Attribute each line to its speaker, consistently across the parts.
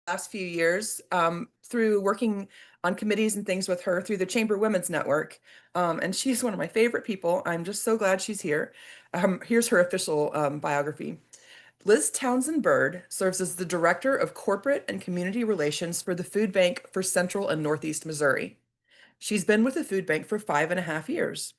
Speaker 1: last few years through working on committees and things with her through the Chamber Women's Network. And she's one of my favorite people. I'm just so glad she's here. Here's her official biography. Liz Townsend Bird serves as the Director of Corporate and Community Relations for the Food Bank for Central and Northeast Missouri. She's been with the food bank for 5.5 years.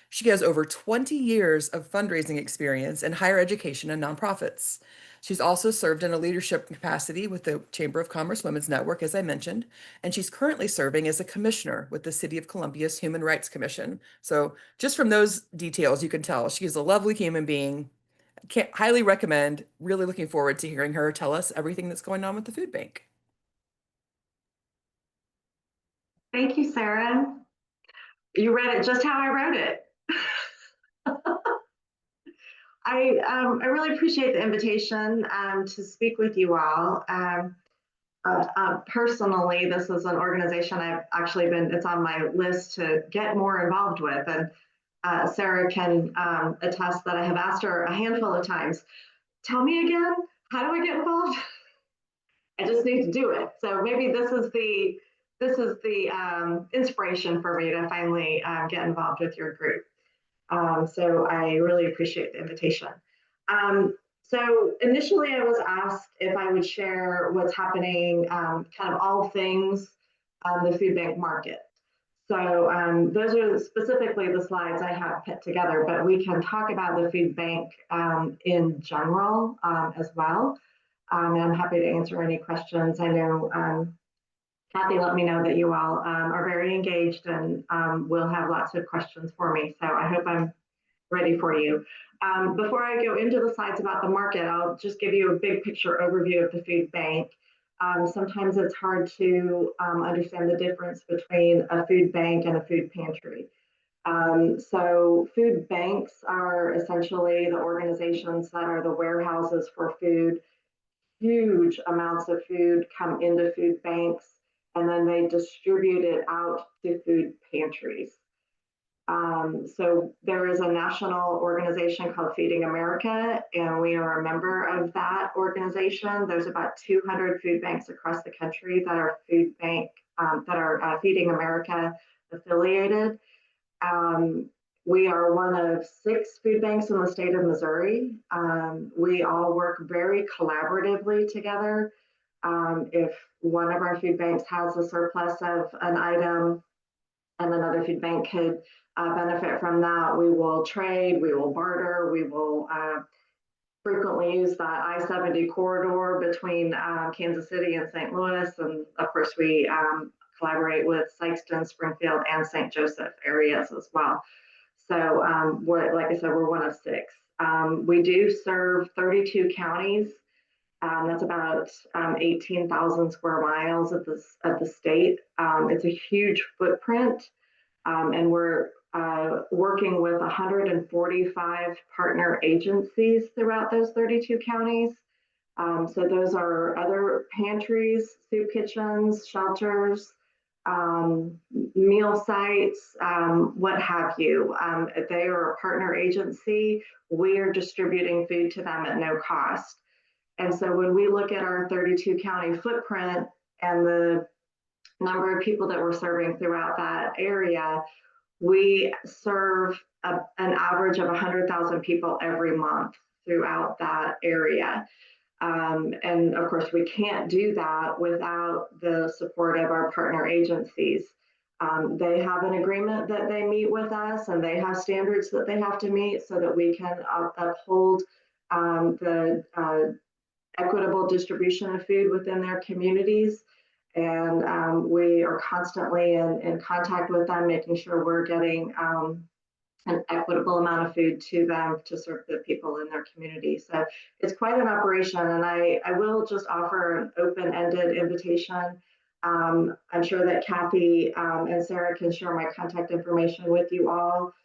Speaker 1: She has over 20 years of fundraising experience in higher education and nonprofits. She's also served in a leadership capacity with the Chamber of Commerce Women's Network, as I mentioned, and she's currently serving as a commissioner with the City of Columbia's Human Rights Commission. So, just from those details, you can tell she's a lovely human being. Can't highly recommend. Really looking forward to hearing her tell us everything that's going on with the food bank.
Speaker 2: Thank you, Sarah. You read it just how I wrote it. I really appreciate the invitation to speak with you all. Personally, this is an organization I've actually it's on my list to get more involved with. And Sarah can attest that I have asked her a handful of times, tell me again, how do I get involved? I just need to do it. So maybe this is the inspiration for me to finally get involved with your group. So I really appreciate the invitation. So initially I was asked if I would share what's happening, kind of all things on the food bank market. So those are specifically the slides I have put together, but we can talk about the food bank in general as well. And I'm happy to answer any questions. I know Kathy let me know that you all are very engaged and will have lots of questions for me. So I hope I'm ready for you. Before I go into the slides about the market, I'll just give you a big picture overview of the food bank. Sometimes it's hard to understand the difference between a food bank and a food pantry. So food banks are essentially the organizations that are the warehouses for food. Huge amounts of food come into food banks, and then they distribute it out to food pantries. So there is a national organization called Feeding America, and we are a member of that organization. There's about 200 food banks across the country that are Feeding America affiliated. We are one of 6 food banks in the state of Missouri. We all work very collaboratively together. If one of our food banks has a surplus of an item and another food bank could benefit from that, we will trade, we will barter, we will frequently use that I-70 corridor between Kansas City and St. Louis. And of course, we collaborate with Sikeston, Springfield, and St. Joseph areas as well. So like I said, we're one of 6. We do serve 32 counties. That's about 18,000 square miles of the state. It's a huge footprint, and we're working with 145 partner agencies throughout those 32 counties. So those are other pantries, soup kitchens, shelters, meal sites, what have you. They are a partner agency. We are distributing food to them at no cost. And so when we look at our 32 county footprint and the number of people that we're serving throughout that area, we serve an average of 100,000 people every month throughout that area. And of course, we can't do that without the support of our partner agencies. They have an agreement that they meet with us, and they have standards that they have to meet so that we can uphold the equitable distribution of food within their communities. And we are constantly in contact with them, making sure we're getting an equitable amount of food to them to serve the people in their community. So it's quite an operation, and I will just offer an open-ended invitation. I'm sure that Kathy and Sarah can share my contact information with you all.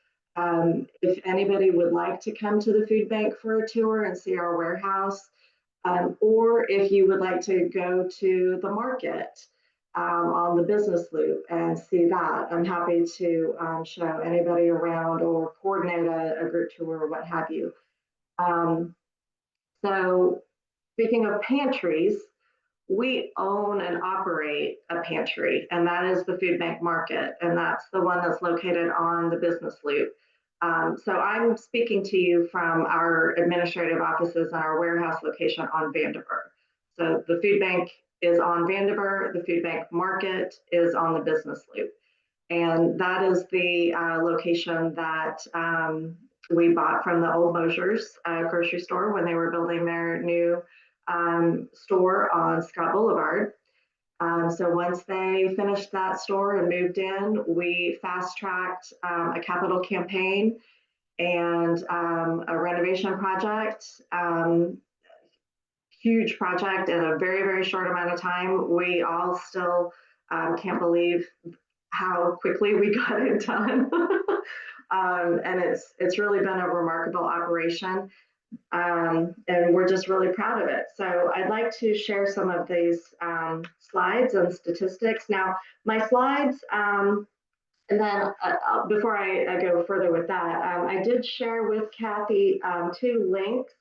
Speaker 2: If anybody would like to come to the food bank for a tour and see our warehouse, or if you would like to go to the market on the business loop and see that, I'm happy to show anybody around or coordinate a group tour or what have you. So speaking of pantries, we own and operate a pantry, and that is the Food Bank Market, and that's the one that's located on the business loop. So I'm speaking to you from our administrative offices and our warehouse location on Vanderburg. So the food bank is on Vanderburg, the Food Bank Market is on the business loop. And that is the location that we bought from the old Mosher's grocery store when they were building their new store on Scott Boulevard. So once they finished that store and moved in, we fast tracked a capital campaign and a renovation project, huge project in a very, very short amount of time. We all still can't believe how quickly we got it done. And it's really been a remarkable operation. And we're just really proud of it. So I'd like to share some of these slides and statistics. Now, my slides, and then before I go further with that, I did share with Kathy 2 links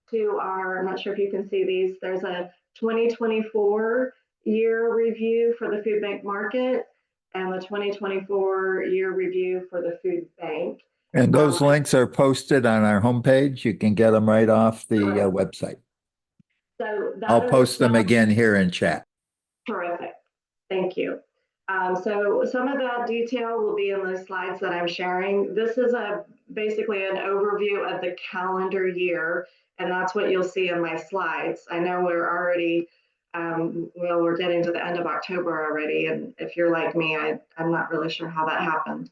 Speaker 2: to our, I'm not sure if you can see these, there's a 2024 year review for the food bank market and the 2024 year review for the food bank.
Speaker 3: And those links are posted on our homepage. You can get them right off the website.
Speaker 2: So
Speaker 3: I'll post them again here in chat.
Speaker 2: Terrific. Thank you. So some of that detail will be in the slides that I'm sharing. This is basically an overview of the calendar year, and that's what you'll see in my slides. I know we're already, well, we're getting to the end of October already, and if you're like me, I'm not really sure how that happened.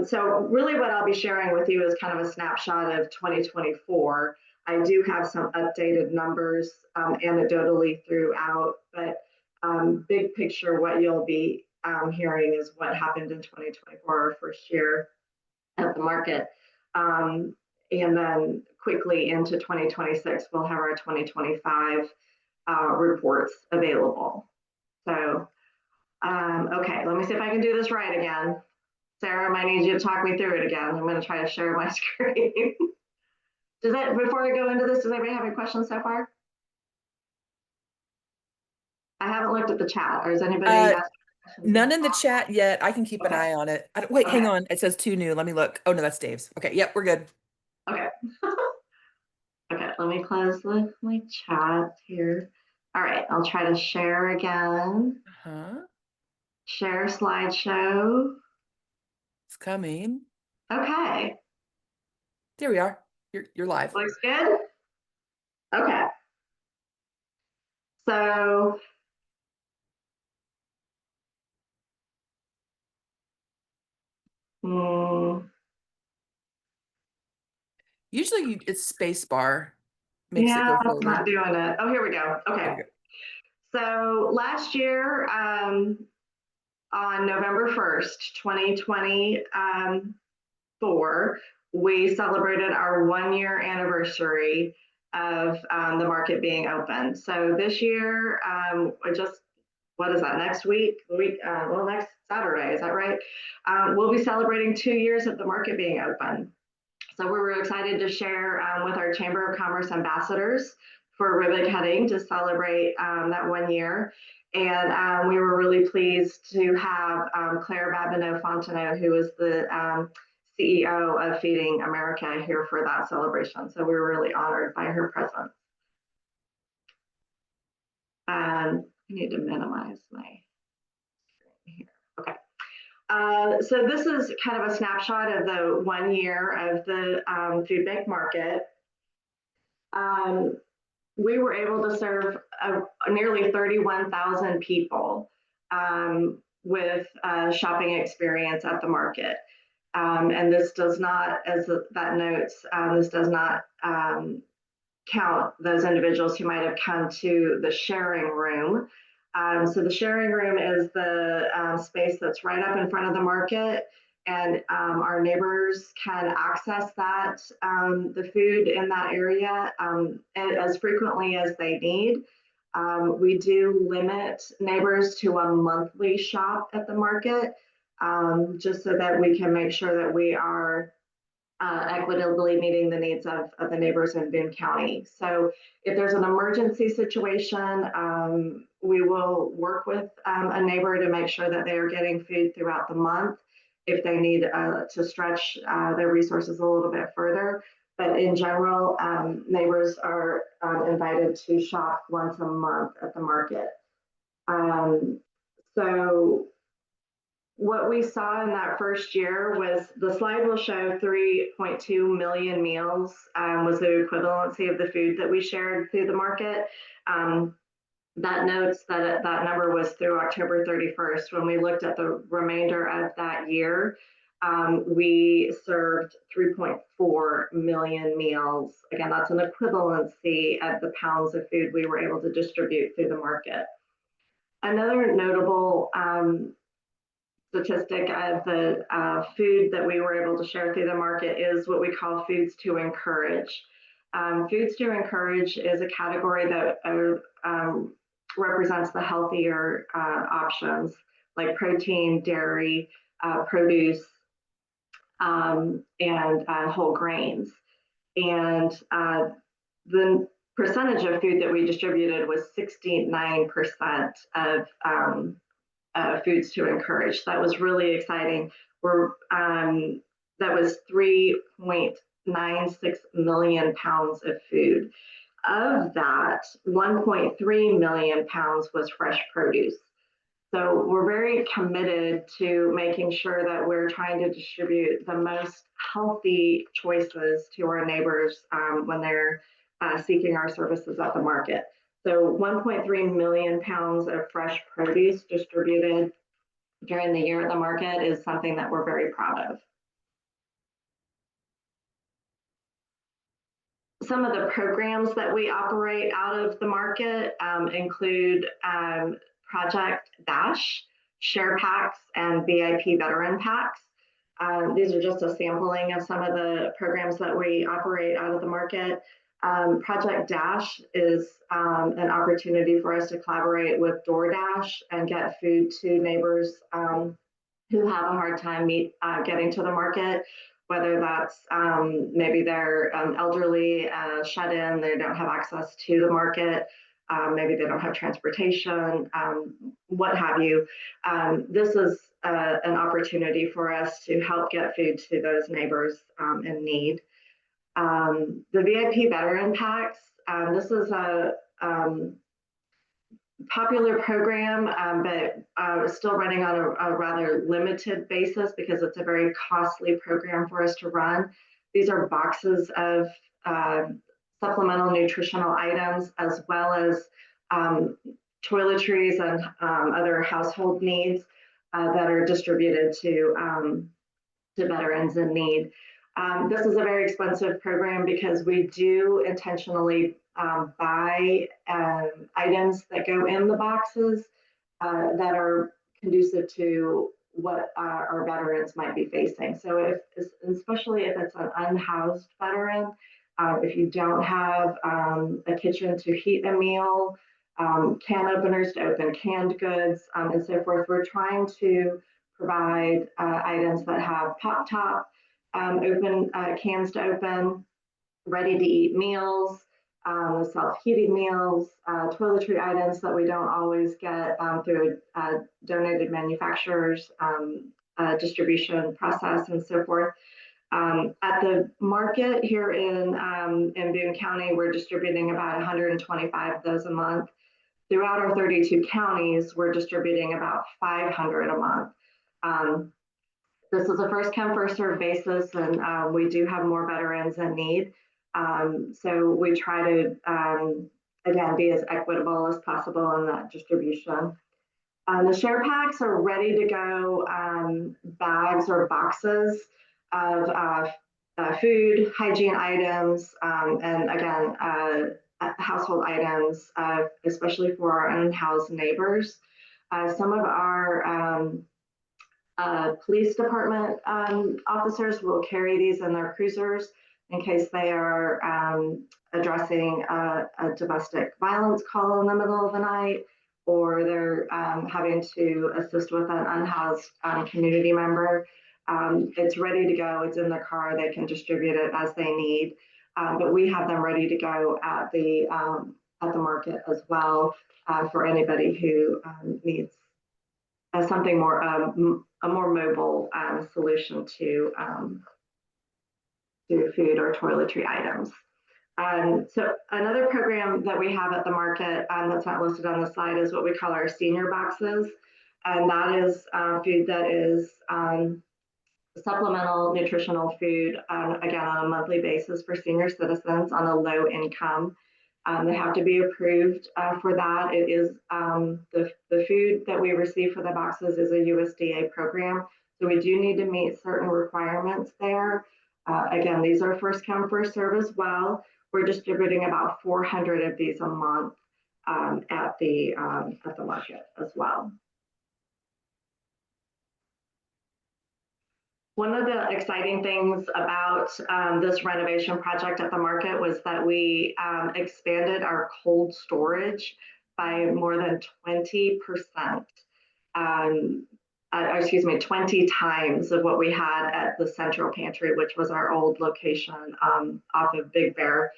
Speaker 2: So really what I'll be sharing with you is kind of a snapshot of 2024. I do have some updated numbers anecdotally throughout, but big picture, what you'll be hearing is what happened in 2024, our first year at the market. And then quickly into 2026, we'll have our 2025 reports available. So, okay, let me see if I can do this right again. Sarah, I might need you to talk me through it again. I'm going to try to share my screen. Before I go into this, does anybody have any questions so far? I haven't looked at the chat. Or is anybody
Speaker 1: none in the chat yet. I can keep an eye on it. Wait,
Speaker 2: Okay.
Speaker 1: hang on. It says 2 new. Let me look. Oh no, that's Dave's. Okay, yep, we're good.
Speaker 2: Okay. Okay, let me close my chat here. All right, I'll try to share again. Share slideshow.
Speaker 1: It's coming.
Speaker 2: Okay.
Speaker 1: There we are. You're live.
Speaker 2: Looks good? Okay. So
Speaker 1: Usually it's space bar makes it
Speaker 2: yeah,
Speaker 1: go
Speaker 2: it's
Speaker 1: forward.
Speaker 2: not doing it. Oh, here we go. Okay. So last year, on November 1st, 2024, we celebrated our 1-year anniversary of the market being open. So this year, what is that, next week? Well, next Saturday, is that right? We'll be celebrating 2 years of the market being open. So we were excited to share with our Chamber of Commerce ambassadors for ribbon cutting to celebrate that 1 year. And we were really pleased to have Claire Babineau-Fontenot, who is the CEO of Feeding America, here for that celebration. So we were really honored by her presence. I need to minimize my screen here. Okay. So this is kind of a snapshot of the 1 year of the food bank market. We were able to serve nearly 31,000 people with shopping experience at the market. And this does not, as that notes, this does not count those individuals who might have come to the sharing room. So the sharing room is the space that's right up in front of the market, and our neighbors can access that, the food in that area as frequently as they need. We do limit neighbors to a monthly shop at the market, just so that we can make sure that we are equitably meeting the needs of the neighbors in Boone County. So if there's an emergency situation, we will work with a neighbor to make sure that they are getting food throughout the month if they need to stretch their resources a little bit further. But in general, neighbors are invited to shop once a month at the market. So what we saw in that first year was, the slide will show 3.2 million meals was the equivalency of the food that we shared through the market. That notes that that number was through October 31st. When we looked at the remainder of that year, we served 3.4 million meals. Again, that's an equivalency of the pounds of food we were able to distribute through the market. Another notable statistic of the food that we were able to share through the market is what we call foods to encourage. Foods to encourage is a category that represents the healthier options like protein, dairy, produce, and whole grains. And the percentage of food that we distributed was 69% of foods to encourage. That was really exciting. That was 3.96 million pounds of food. Of that, 1.3 million pounds was fresh produce. So we're very committed to making sure that we're trying to distribute the most healthy choices to our neighbors when they're seeking our services at the market. So 1.3 million pounds of fresh produce distributed during the year at the market is something that we're very proud of. Some of the programs that we operate out of the market include Project Dash, Share Packs, and VIP Veteran Packs. These are just a sampling of some of the programs that we operate out of the market. Project Dash is an opportunity for us to collaborate with DoorDash and get food to neighbors who have a hard time getting to the market, whether that's maybe they're elderly, shut in, they don't have access to the market, maybe they don't have transportation, what have you. This is an opportunity for us to help get food to those neighbors in need. The VIP Veteran Packs, this is a popular program, but still running on a rather limited basis because it's a very costly program for us to run. These are boxes of supplemental nutritional items, as well as toiletries and other household needs that are distributed to veterans in need. This is a very expensive program because we do intentionally buy items that go in the boxes that are conducive to what our veterans might be facing. So especially if it's an unhoused veteran, if you don't have a kitchen to heat a meal, can openers to open canned goods, and so forth, we're trying to provide items that have pop top, open cans to open, ready to eat meals, self-heating meals, toiletry items that we don't always get through donated manufacturers, distribution process, and so forth. At the market here in Boone County, we're distributing about 125 of those a month. Throughout our 32 counties, we're distributing about 500 a month. This is a first come, first served basis, and we do have more veterans in need. So we try to, again, be as equitable as possible in that distribution. The share packs are ready to go bags or boxes of food, hygiene items, and again, household items, especially for our unhoused neighbors. Some of our police department officers will carry these in their cruisers in case they are addressing a domestic violence call in the middle of the night, or they're having to assist with an unhoused community member. It's ready to go. It's in the car. They can distribute it as they need. But we have them ready to go at the market as well for anybody who needs something more a more mobile solution to food or toiletry items. So another program that we have at the market that's not listed on the slide is what we call our senior boxes. And that is food that is supplemental nutritional food, again, on a monthly basis for senior citizens on a low income. They have to be approved for that. It is the food that we receive for the boxes is a USDA program. So we do need to meet certain requirements there. Again, these are first come, first serve as well. We're distributing about 400 of these a month at the market as well. One of the exciting things about this renovation project at the market was that we expanded our cold storage by more than 20%. Excuse me, 20 times of what we had at the central pantry, which was our old location off of Big Bear.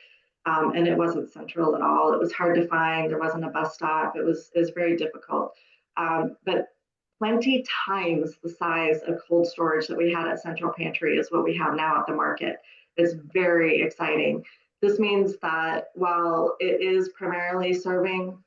Speaker 2: And it wasn't central at all. It was hard to find. There wasn't a bus stop. It was very difficult. But 20 times the size of cold storage that we had at Central Pantry is what we have now at the market. It's very exciting. This means that while it is primarily serving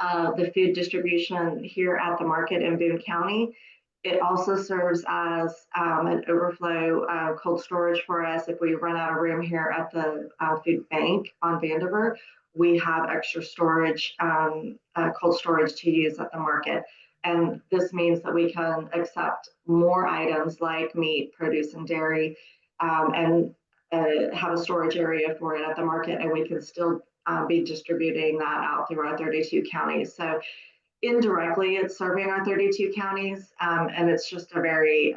Speaker 2: the food distribution here at the market in Boone County, it also serves as an overflow cold storage for us. If we run out of room here at the food bank on Vandiver, we have extra storage, cold storage to use at the market. And this means that we can accept more items like meat, produce, and dairy, and have a storage area for it at the market. And we can still be distributing that out through our 32 counties. So indirectly, it's serving our 32 counties, and it's just a very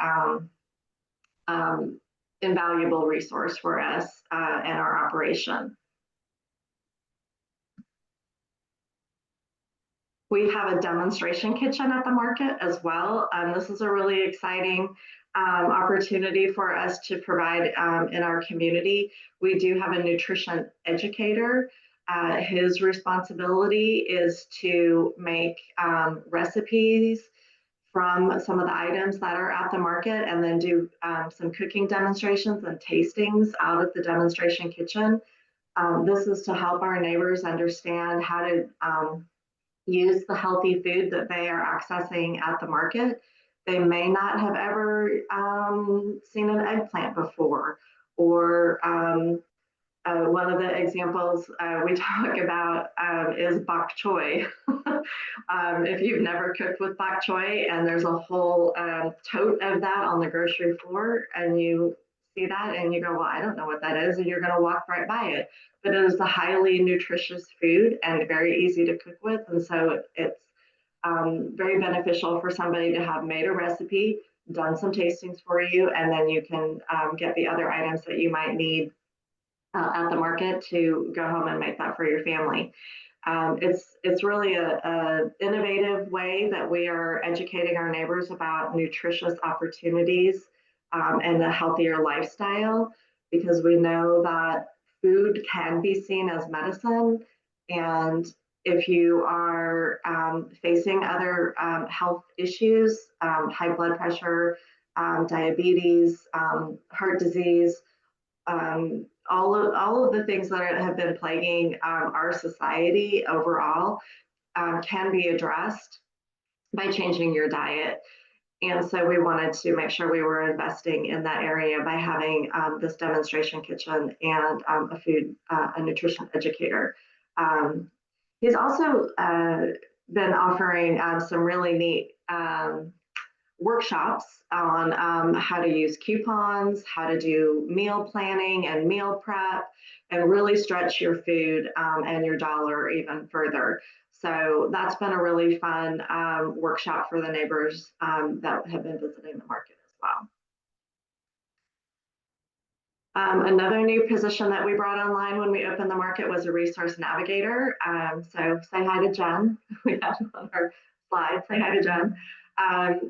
Speaker 2: invaluable resource for us and our operation. We have a demonstration kitchen at the market as well. This is a really exciting opportunity for us to provide in our community. We do have a nutrition educator. His responsibility is to make recipes from some of the items that are at the market and then do some cooking demonstrations and tastings out at the demonstration kitchen. This is to help our neighbors understand how to use the healthy food that they are accessing at the market. They may not have ever seen an eggplant before, or one of the examples we talk about is bok choy. If you've never cooked with bok choy and there's a whole tote of that on the grocery floor and you see that and you go, well, I don't know what that is, and you're going to walk right by it. But it is a highly nutritious food and very easy to cook with. And so it's very beneficial for somebody to have made a recipe, done some tastings for you, and then you can get the other items that you might need at the market to go home and make that for your family. It's really a innovative way that we are educating our neighbors about nutritious opportunities and a healthier lifestyle, because we know that food can be seen as medicine. And if you are facing other health issues, high blood pressure, diabetes, heart disease, all of the things that have been plaguing our society overall can be addressed by changing your diet. And so we wanted to make sure we were investing in that area by having this demonstration kitchen and a nutrition educator. He's also been offering some really neat workshops on how to use coupons, how to do meal planning and meal prep, and really stretch your food and your dollar even further. So that's been a really fun workshop for the neighbors that have been visiting the market as well. Another new position that we brought online when we opened the market was a resource navigator. So say hi to Jen. We have on our slide, say hi to Jen.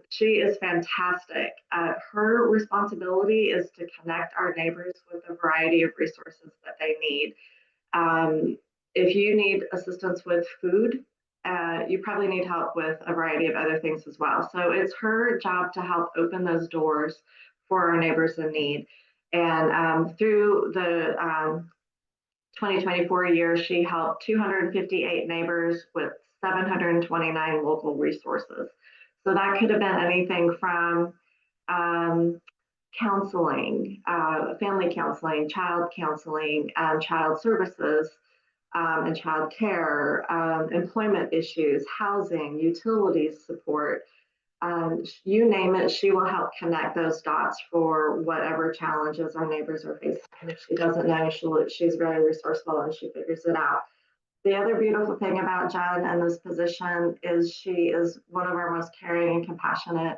Speaker 2: She is fantastic. Her responsibility is to connect our neighbors with a variety of resources that they need. Um, if you need assistance with food, you probably need help with a variety of other things as well. So it's her job to help open those doors for our neighbors in need. And through the 2024 year, she helped 258 neighbors with 729 local resources. So that could have been anything from counseling, family counseling, child services, and child care, employment issues, housing, utilities support. You name it, she will help connect those dots for whatever challenges our neighbors are facing. And if she doesn't know, she's very resourceful and she figures it out. The other beautiful thing about Jen and this position is she is one of our most caring and compassionate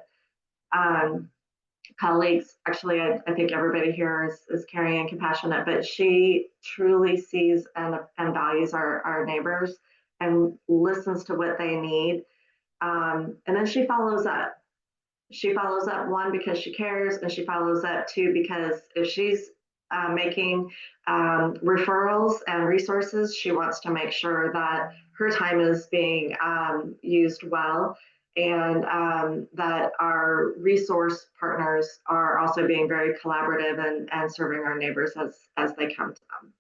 Speaker 2: colleagues. Actually, I think everybody here is caring and compassionate, but she truly sees and values our neighbors and listens to what they need. And then she follows up. She follows up, one, because she cares, and she follows up, two, because if she's making referrals and resources, she wants to make sure that her time is being used well, and that our resource partners are also being very collaborative and serving our neighbors as they come to them.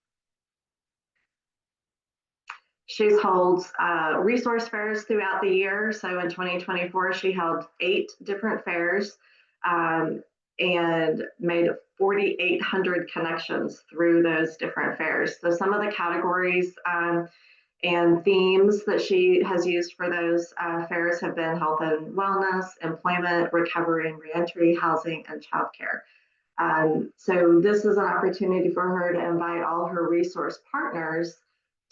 Speaker 2: She holds resource fairs throughout the year. So in 2024, she held 8 different fairs and made 4,800 connections through those different fairs. So some of the categories and themes that she has used for those fairs have been health and wellness, employment, recovery and reentry, housing, and childcare. So this is an opportunity for her to invite all her resource partners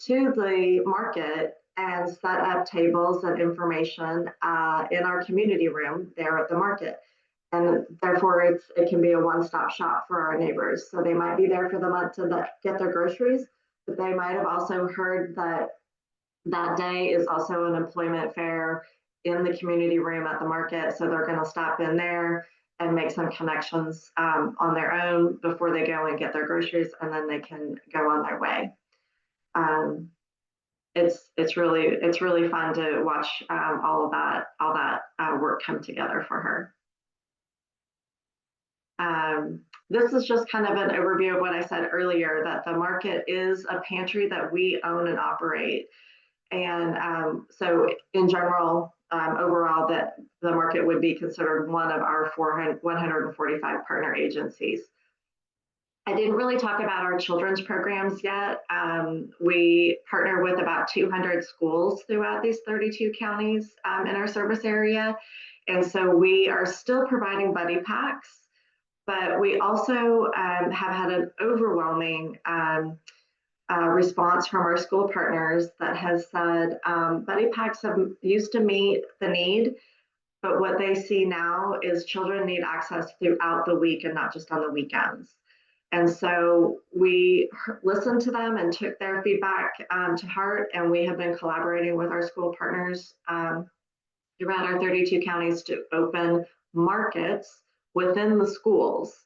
Speaker 2: to the market and set up tables and information in our community room there at the market. And therefore, it can be a one-stop shop for our neighbors. So they might be there for the month to get their groceries, but they might have also heard that that day is also an employment fair in the community room at the market. So they're going to stop in there and make some connections on their own before they go and get their groceries, and then they can go on their way. It's really fun to watch all that work come together for her. This is just kind of an overview of what I said earlier, that the market is a pantry that we own and operate. And so in general, overall, that the market would be considered one of our 145 partner agencies. I didn't really talk about our children's programs yet. We partner with about 200 schools throughout these 32 counties in our service area. And so we are still providing buddy packs, but we also have had an overwhelming response from our school partners that has said buddy packs used to meet the need, but what they see now is children need access throughout the week and not just on the weekends. And so we listened to them and took their feedback to heart, and we have been collaborating with our school partners throughout our 32 counties to open markets within the schools.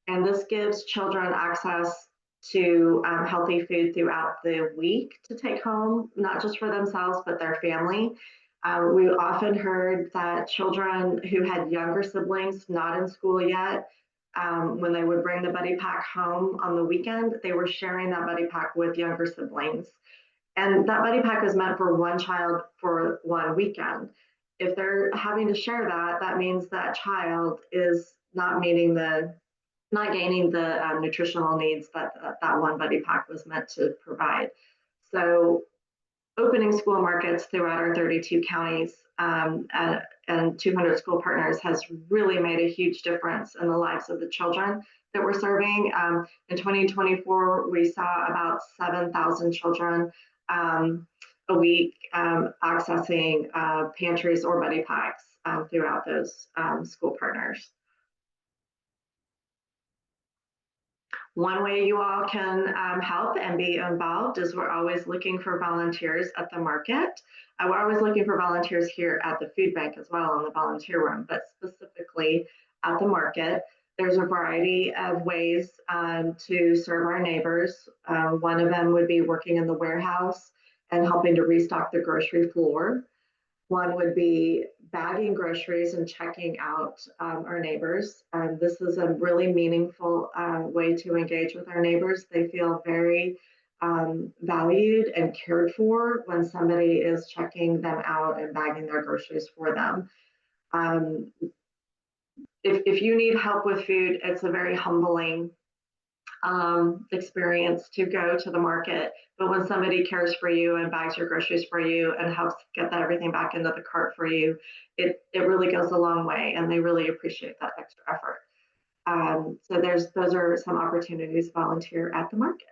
Speaker 2: And this gives children access to healthy food throughout the week to take home, not just for themselves, but their family. We often heard that children who had younger siblings not in school yet, when they would bring the buddy pack home on the weekend, they were sharing that buddy pack with younger siblings. And that buddy pack is meant for one child for one weekend. If they're having to share that, that means that child is not gaining the nutritional needs that that one buddy pack was meant to provide. So opening school markets throughout our 32 counties and 200 school partners has really made a huge difference in the lives of the children that we're serving. In 2024, we saw about 7,000 children a week accessing pantries or buddy packs throughout those school partners. One way you all can help and be involved is we're always looking for volunteers at the market. We're always looking for volunteers here at the food bank as well in the volunteer room, but specifically at the market. There's a variety of ways to serve our neighbors. One of them would be working in the warehouse and helping to restock the grocery floor. One would be bagging groceries and checking out our neighbors. This is a really meaningful way to engage with our neighbors. They feel very valued and cared for when somebody is checking them out and bagging their groceries for them. If you need help with food, it's a very humbling experience to go to the market. But when somebody cares for you and bags your groceries for you and helps get that everything back into the cart for you, it really goes a long way, and they really appreciate that extra effort. So those are some opportunities to volunteer at the market.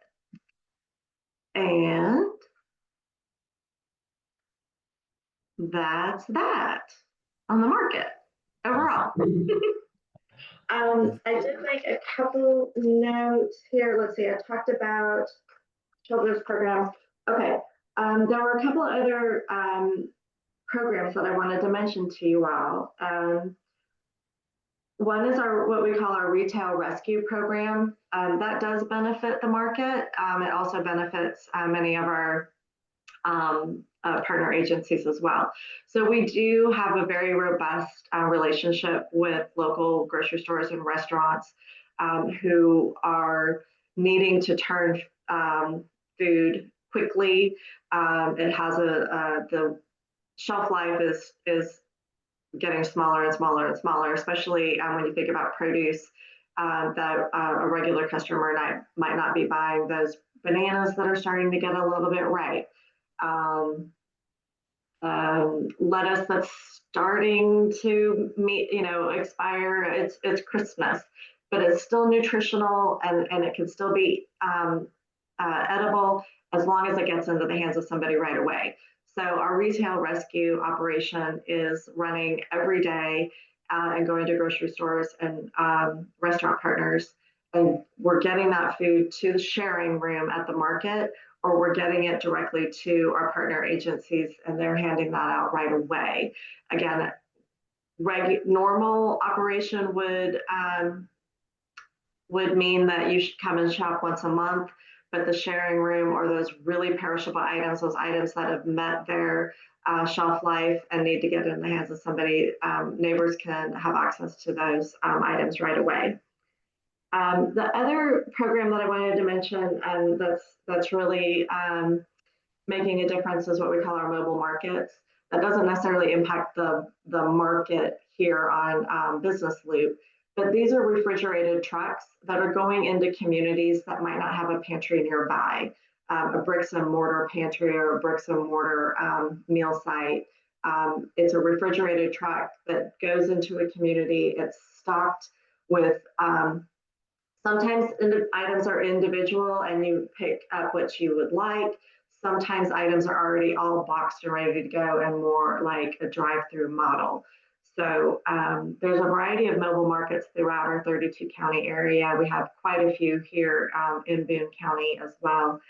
Speaker 2: And that's that on the market overall. I did make a couple notes here. Let's see, I talked about children's programs. Okay, there were a couple other programs that I wanted to mention to you all. One is what we call our retail rescue program. That does benefit the market. It also benefits many of our partner agencies as well. So we do have a very robust relationship with local grocery stores and restaurants who are needing to turn food quickly. It has the shelf life is getting smaller and smaller and smaller, especially when you think about produce that a regular customer might not be buying those bananas that are starting to get a little bit ripe. Lettuce that's starting to expire. It's Christmas, but it's still nutritional and it can still be edible as long as it gets into the hands of somebody right away. So our retail rescue operation is running every day and going to grocery stores and restaurant partners, and we're getting that food to the sharing room at the market, or we're getting it directly to our partner agencies and they're handing that out right away. Again, normal operation would mean that you should come and shop once a month, but the sharing room or those really perishable items, those items that have met their shelf life and need to get in the hands of somebody, neighbors can have access to those items right away. The other program that I wanted to mention that's really making a difference is what we call our mobile markets. That doesn't necessarily impact the market here on Business Loop, but these are refrigerated trucks that are going into communities that might not have a pantry nearby, a bricks and mortar pantry or a bricks and mortar meal site. It's a refrigerated truck that goes into a community. It's stocked with sometimes items are individual and you pick up what you would like. Sometimes items are already all boxed and ready to go and more like a drive-through model. So there's a variety of mobile markets throughout our 32 county area. We have quite a few here in Boone County as well.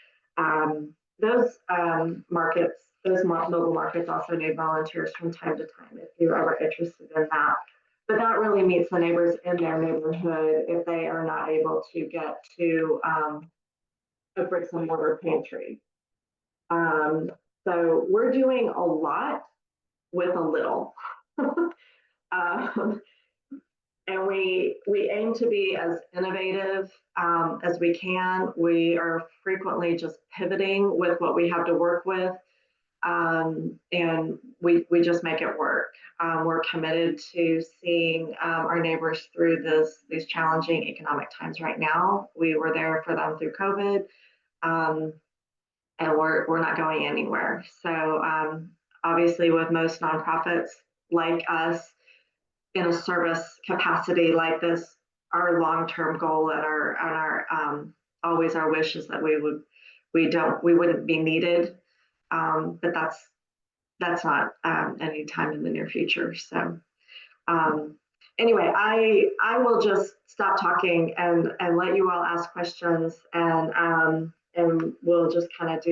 Speaker 2: Those mobile markets also need volunteers from time to time if you're ever interested in that. But that really meets the neighbors in their neighborhood if they are not able to get to a bricks and mortar pantry. So we're doing a lot with a little. And we aim to be as innovative as we can. We are frequently just pivoting with what we have to work with. And we just make it work. We're committed to seeing our neighbors through these challenging economic times right now. We were there for them through COVID, and we're not going anywhere. So obviously with most nonprofits like us in a service capacity like this, our long-term goal and our always our wish is that we wouldn't be needed. But that's not any time in the near future. So anyway, I will just stop talking and let you all ask questions, and we'll just kind of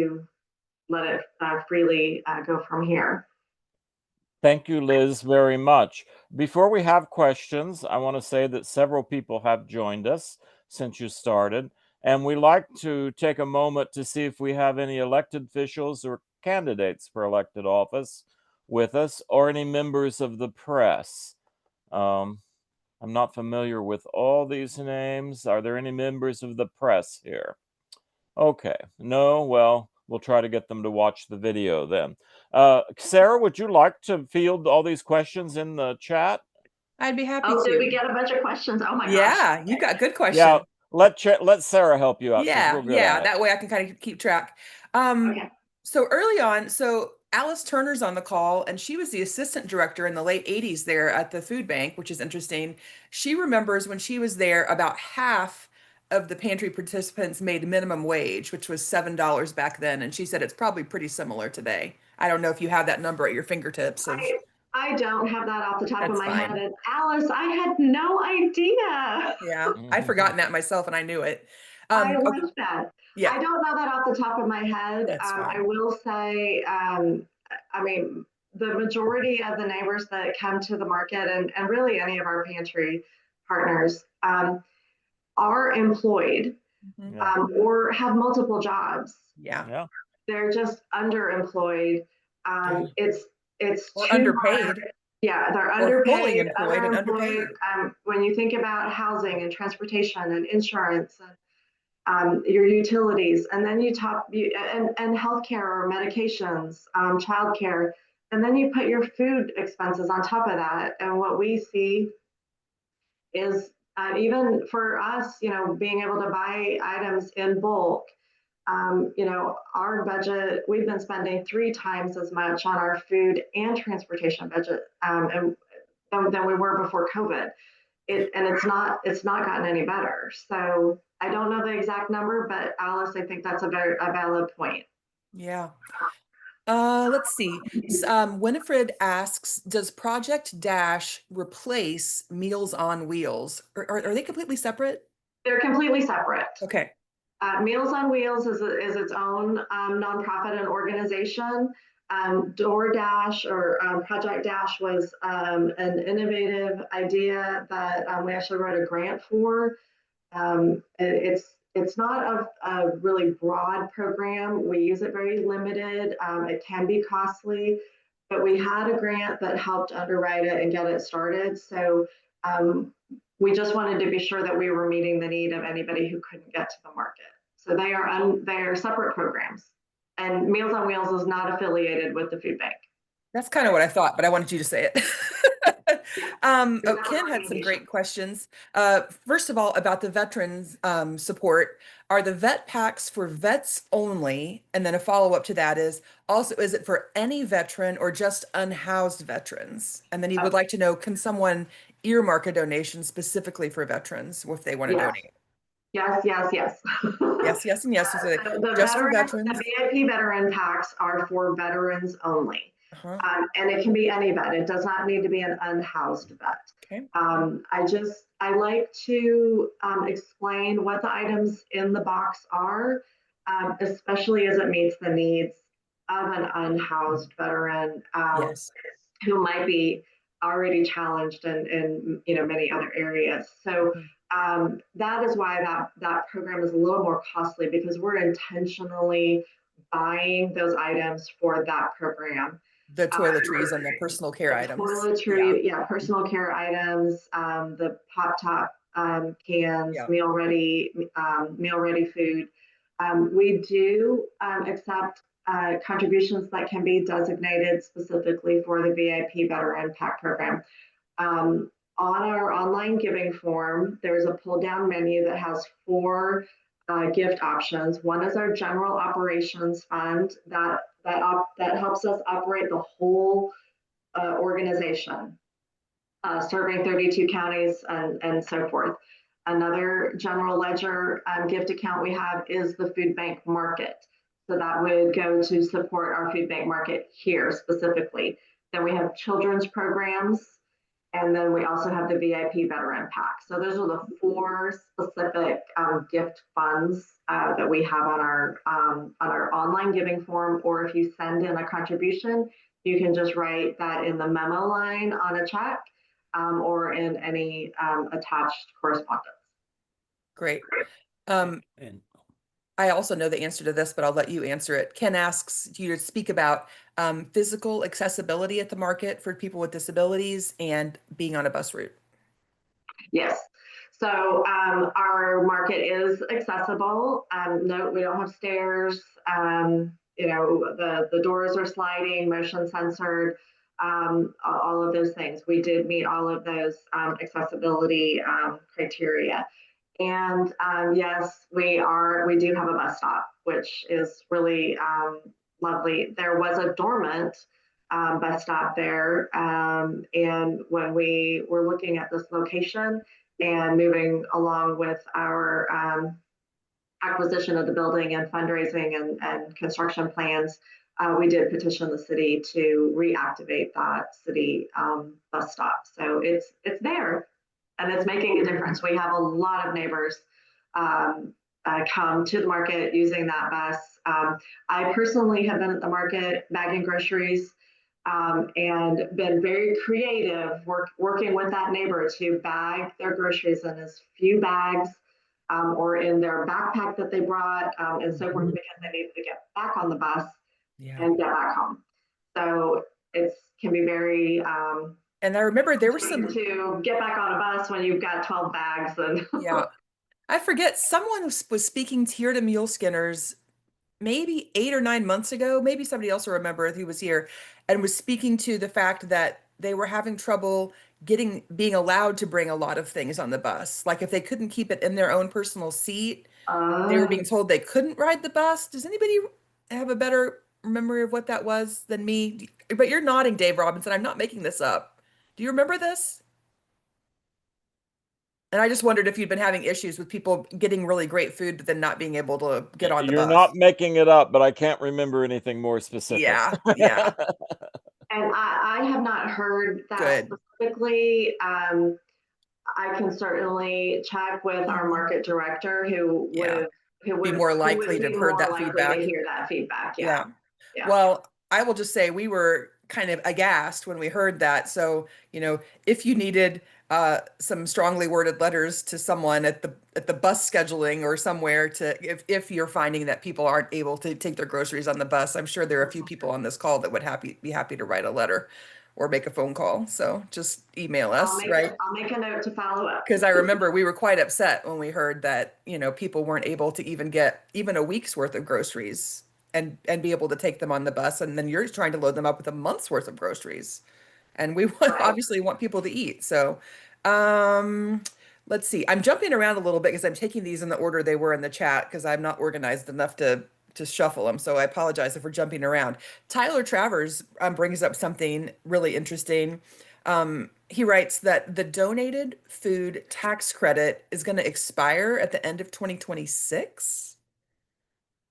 Speaker 2: let it freely go from here.
Speaker 4: Thank you, Liz, very much. Before we have questions, I want to say that several people have joined us since you started, and we like to take a moment to see if we have any elected officials or candidates for elected office with us, or any members of the press. I'm not familiar with all these names. Are there any members of the press here? Okay, no, well, we'll try to get them to watch the video then. Sarah, would you like to field all these questions in the chat?
Speaker 1: I'd be happy
Speaker 2: Oh,
Speaker 1: to.
Speaker 2: did we get a bunch of questions? Oh my gosh.
Speaker 1: Yeah, you got good questions.
Speaker 4: Yeah, let Sarah help you out. She's real good
Speaker 1: Yeah,
Speaker 4: at it.
Speaker 1: that way I can kind of keep track.
Speaker 2: Okay.
Speaker 1: So early on, so Alice Turner's on the call, and she was the assistant director in the late 80s there at the food bank, which is interesting. She remembers when she was there, about half of the pantry participants made minimum wage, which was $7 back then. And she said it's probably pretty similar today. I don't know if you have that number at your fingertips of
Speaker 2: I don't have that off the top of
Speaker 1: That's
Speaker 2: my
Speaker 1: fine.
Speaker 2: head. And Alice, I had no idea.
Speaker 1: Yeah, I'd forgotten that myself and I knew it.
Speaker 2: I
Speaker 1: Okay,
Speaker 2: love that.
Speaker 1: yeah,
Speaker 2: I don't know that off the top of my head.
Speaker 1: that's
Speaker 2: I
Speaker 1: fine.
Speaker 2: will say, I mean, the majority of the neighbors that come to the market and really any of our pantry partners are employed
Speaker 1: Mhm.
Speaker 4: Yeah,
Speaker 2: or have multiple jobs.
Speaker 1: Yeah.
Speaker 4: yeah.
Speaker 2: They're just underemployed.
Speaker 1: Yeah.
Speaker 2: It's
Speaker 1: Or
Speaker 2: too
Speaker 1: underpaid.
Speaker 2: hard. Yeah, they're
Speaker 1: Or fully
Speaker 2: underpaid,
Speaker 1: employed and
Speaker 2: underemployed.
Speaker 1: underpaid.
Speaker 2: When you think about housing and transportation and insurance and your utilities, and then and healthcare or medications, childcare, and then you put your food expenses on top of that. And what we see is even for us, being able to buy items in bulk, our budget, we've been spending 3 times as much on our food and transportation budget than we were before COVID. And it's not gotten any better. So I don't know the exact number, but Alice, I think that's a valid point.
Speaker 1: Yeah. Let's see. Winifred asks, does Project Dash replace Meals on Wheels? Or are they completely separate?
Speaker 2: They're completely separate.
Speaker 1: Okay.
Speaker 2: Meals on Wheels is its own nonprofit and organization. DoorDash or Project Dash was an innovative idea that we actually wrote a grant for. It's not a really broad program. We use it very limited. It can be costly, but we had a grant that helped underwrite it and get it started. So we just wanted to be sure that we were meeting the need of anybody who couldn't get to the market. So they are separate programs, and Meals on Wheels is not affiliated with the food bank.
Speaker 1: That's kind of what I thought, but I wanted you to say it. Ken had some great questions. First of all, about the veterans support. Are the vet packs for vets only? And then a follow-up to that is also, is it for any veteran or just unhoused veterans? And then he would like to know, can someone earmark a donation specifically for veterans if they want to
Speaker 2: Yes.
Speaker 1: donate?
Speaker 2: Yes, yes, yes.
Speaker 1: Yes, yes, and yes. So
Speaker 2: The
Speaker 1: just for
Speaker 2: veterans,
Speaker 1: veterans.
Speaker 2: the VIP veteran packs are for veterans only.
Speaker 1: Uh-huh.
Speaker 2: And it can be any vet. It does not need to be an unhoused vet.
Speaker 1: Okay.
Speaker 2: I like to explain what the items in the box are, especially as it meets the needs of an unhoused veteran
Speaker 1: Yes.
Speaker 2: who might be already challenged in many other areas. So that is why that program is a little more costly, because we're intentionally buying those items for that program.
Speaker 1: The toiletries and the personal care items.
Speaker 2: Toiletry, yeah, personal care items, the pop top cans,
Speaker 1: Yeah.
Speaker 2: meal ready food. We do accept contributions that can be designated specifically for the VIP Veteran Pack program. On our online giving form, there's a pull down menu that has 4 gift options. One is our general operations fund that helps us operate the whole organization, serving 32 counties and so forth. Another general ledger gift account we have is the food bank market. So that would go to support our food bank market here specifically. Then we have children's programs, And then we also have the VIP veteran pack. So those are the 4 specific gift funds that we have on our online giving form. Or if you send in a contribution, you can just write that in the memo line on a check or in any attached correspondence.
Speaker 1: Great.
Speaker 5: And
Speaker 1: I also know the answer to this, but I'll let you answer it. Ken asks you to speak about physical accessibility at the market for people with disabilities and being on a bus route.
Speaker 2: Yes. So our market is accessible. No, we don't have stairs. The doors are sliding, motion censored, all of those things. We did meet all of those accessibility criteria. And yes, we do have a bus stop, which is really lovely. There was a dormant bus stop there. And when we were looking at this location and moving along with our acquisition of the building and fundraising and construction plans, we did petition the city to reactivate that city bus stop. So it's there. And it's making a difference. We have a lot of neighbors come to the market using that bus. I personally have been at the market bagging groceries and been very creative working with that neighbor to bag their groceries in as few bags or in their backpack that they brought and so forth, because they needed to get back on the bus and get back home. So it can be very
Speaker 1: and I remember there were some
Speaker 2: to get back on a bus when you've got 12 bags and
Speaker 1: yeah. I forget, someone was speaking here to Muleskinners maybe 8 or 9 months ago, maybe somebody else will remember if he was here, and was speaking to the fact that they were having trouble being allowed to bring a lot of things on the bus. Like if they couldn't keep it in their own personal seat, they were being told they couldn't ride the bus. Does anybody have a better memory of what that was than me? But you're nodding, Dave Robinson. I'm not making this up. Do you remember this? And I just wondered if you'd been having issues with people getting really great food, but then not being able to get on the
Speaker 4: You're
Speaker 1: bus.
Speaker 4: not making it up, but I can't remember anything more specific.
Speaker 1: Yeah, yeah.
Speaker 2: And I have not heard that
Speaker 1: Good.
Speaker 2: specifically. I can certainly check with our market director who
Speaker 1: Yeah.
Speaker 2: would
Speaker 1: Be more likely to have heard that feedback.
Speaker 2: to hear that feedback.
Speaker 1: Yeah.
Speaker 2: Yeah.
Speaker 1: Well, I will just say we were kind of aghast when we heard that. So, if you needed some strongly worded letters to someone at the bus scheduling or somewhere if you're finding that people aren't able to take their groceries on the bus, I'm sure there are a few people on this call that would be happy to write a letter or make a phone call. So just email us, right?
Speaker 2: I'll make a note to follow up.
Speaker 1: Because I remember we were quite upset when we heard that, people weren't able to even get even a week's worth of groceries and be able to take them on the bus. And then you're trying to load them up with a month's worth of groceries. And we obviously want people to eat. So let's see. I'm jumping around a little bit because I'm taking these in the order they were in the chat because I'm not organized enough to shuffle them. So I apologize if we're jumping around. Tyler Travers brings up something really interesting. He writes that the donated food tax credit is going to expire at the end of 2026.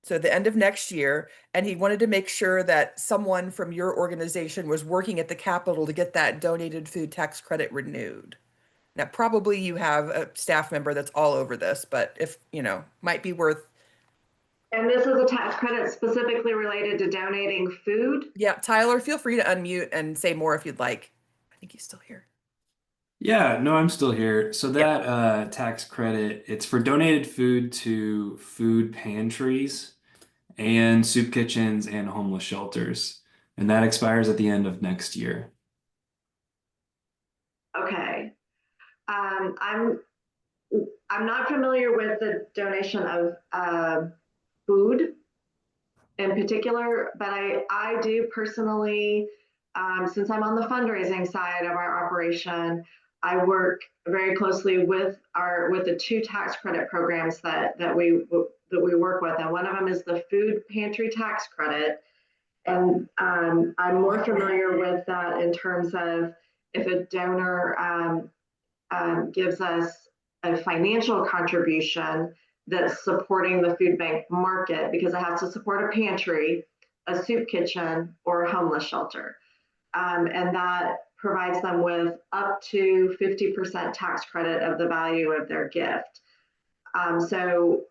Speaker 1: So the end of next year. And he wanted to make sure that someone from your organization was working at the Capitol to get that donated food tax credit renewed. Now, probably you have a staff member that's all over this, but if, might be worth.
Speaker 2: And this is a tax credit specifically related to donating food?
Speaker 1: Yeah, Tyler, feel free to unmute and say more if you'd like. I think he's still here.
Speaker 5: yeah, no, I'm still here. So that tax credit, it's for donated food to food pantries and soup kitchens and homeless shelters. And that expires at the end of next year.
Speaker 2: Okay. I'm not familiar with the donation of food in particular, but I do personally, since I'm on the fundraising side of our operation, I work very closely with the 2 tax credit programs that we work with, and one of them is the food pantry tax credit. And I'm more familiar with that in terms of if a donor gives us a financial contribution that's supporting the food bank market because it has to support a pantry, a soup kitchen, or a homeless shelter. and that provides them with up to 50% tax credit of the value of their gift. And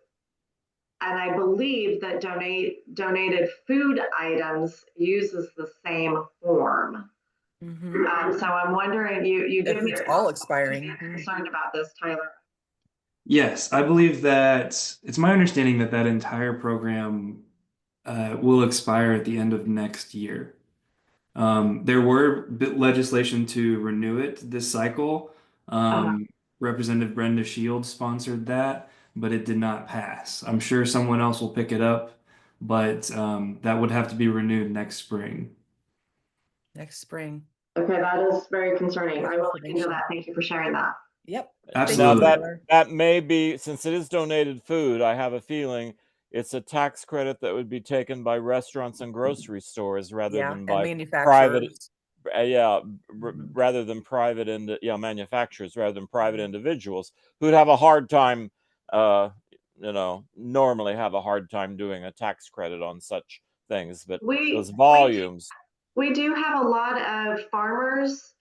Speaker 2: I believe that donated food items uses the same form. So I'm wondering, you give
Speaker 1: If
Speaker 2: me
Speaker 1: it's all expiring.
Speaker 2: concerned about this, Tyler.
Speaker 5: Yes, I believe that it's my understanding that that entire program will expire at the end of next year. There were legislation to renew it this cycle. Um, Representative Brenda Shields sponsored that, but it did not pass. I'm sure someone else will pick it up, but that would have to be renewed next spring.
Speaker 1: Next spring.
Speaker 2: Okay, that is very concerning.
Speaker 1: Great
Speaker 2: I will look into
Speaker 1: information.
Speaker 2: that. Thank you for sharing that.
Speaker 1: Yep.
Speaker 5: Absolutely.
Speaker 4: Now
Speaker 1: Thank you, Tyler.
Speaker 4: that may be, since it is donated food, I have a feeling it's a tax credit that would be taken by restaurants and grocery stores rather
Speaker 1: Yeah,
Speaker 4: than
Speaker 1: and
Speaker 4: by private,
Speaker 1: manufacturers.
Speaker 4: rather than private manufacturers rather than private individuals who'd have a hard time, normally have a hard time doing a tax credit on such things, but those volumes.
Speaker 2: We do have a lot of farmers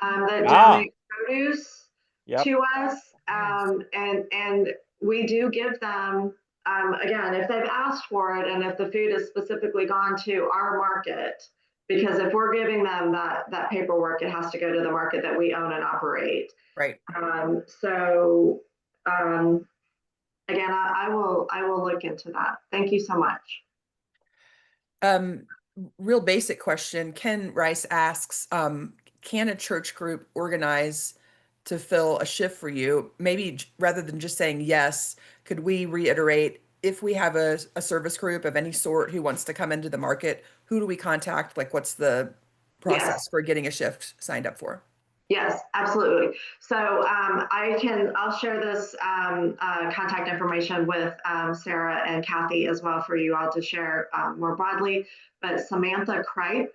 Speaker 2: that
Speaker 4: Ah,
Speaker 2: donate produce
Speaker 4: yep.
Speaker 2: to us,
Speaker 1: Nice.
Speaker 2: and we do give them, again, if they've asked for it and if the food is specifically gone to our market, because if we're giving them that paperwork, it has to go to the market that we own and operate.
Speaker 1: Right.
Speaker 2: Again, I will look into that. Thank you so much.
Speaker 1: Real basic question. Ken Rice asks, can a church group organize to fill a shift for you? Maybe rather than just saying yes, could we reiterate, if we have a service group of any sort who wants to come into the market, who do we contact? Like, what's the process
Speaker 2: Yes.
Speaker 1: for getting a shift signed up for?
Speaker 2: Yes, absolutely. So I'll share this contact information with Sarah and Kathy as well for you all to share more broadly. But Samantha Kripe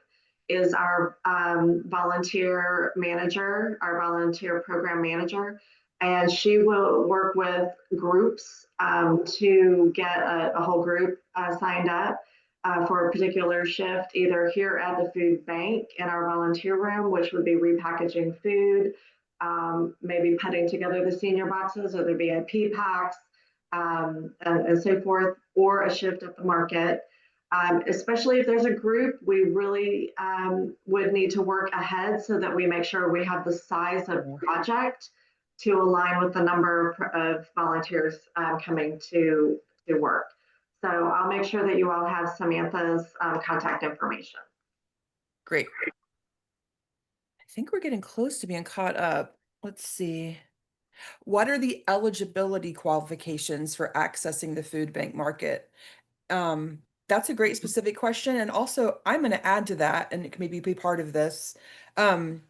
Speaker 2: is our volunteer manager, our volunteer program manager, and she will work with groups to get a whole group signed up. For a particular shift, either here at the food bank in our volunteer room, which would be repackaging food, maybe putting together the senior boxes or the VIP packs, and so forth, or a shift at the market. Especially if there's a group, we really would need to work ahead so that we make sure we have the size of project to align with the number of volunteers coming to work. So I'll make sure that you all have Samantha's contact information.
Speaker 1: Great. I think we're getting close to being caught up. Let's see. What are the eligibility qualifications for accessing the food bank market? That's a great specific question. And also, I'm going to add to that, and it can maybe be part of this. When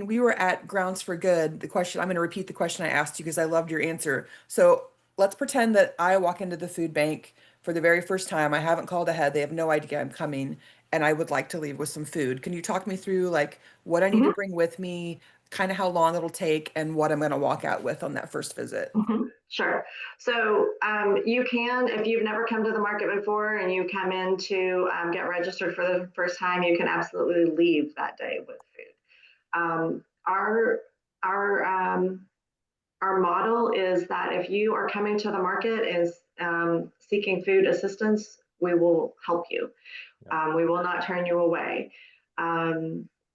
Speaker 1: we were at Grounds for Good, I'm going to repeat the question I asked you because I loved your answer. So let's pretend that I walk into the food bank for the very first time. I haven't called ahead. They have no idea I'm coming, and I would like to leave with some food. Can you talk me through like what I need to bring with me, kind of how long it'll take, and what I'm going to walk out with on that first visit?
Speaker 2: Sure. So you can, if you've never come to the market before and you come in to get registered for the first time, you can absolutely leave that day with food. Our model is that if you are coming to the market and seeking food assistance, we will help you. We will not turn you away.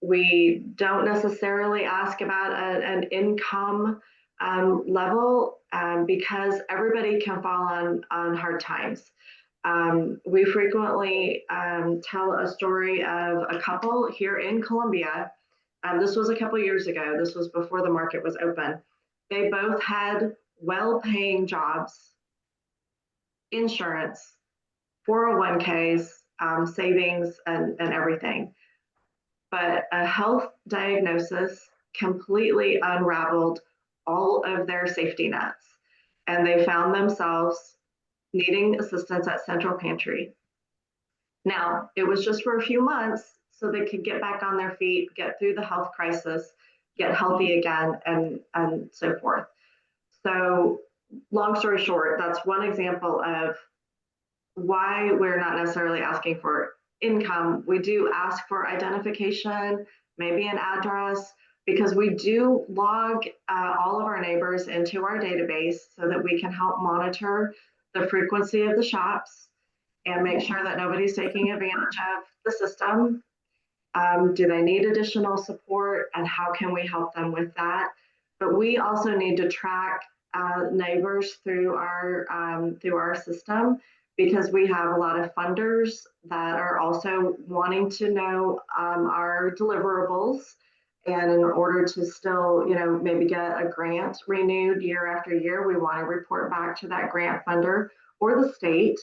Speaker 2: We don't necessarily ask about an income level because everybody can fall on hard times. We frequently tell a story of a couple here in Columbia. This was a couple years ago. This was before the market was open. They both had well-paying jobs, insurance, 401ks, savings, and everything. But a health diagnosis completely unraveled all of their safety nets, and they found themselves needing assistance at Central Pantry. Now, it was just for a few months so they could get back on their feet, get through the health crisis, get healthy again, and so forth. So long story short, that's one example of why we're not necessarily asking for income, we do ask for identification, maybe an address, because we do log all of our neighbors into our database so that we can help monitor the frequency of the shops and make sure that nobody's taking advantage of the system. Do they need additional support, and how can we help them with that? But we also need to track neighbors through our system, because we have a lot of funders that are also wanting to know our deliverables. And in order to still, maybe get a grant renewed year after year, we want to report back to that grant funder or the state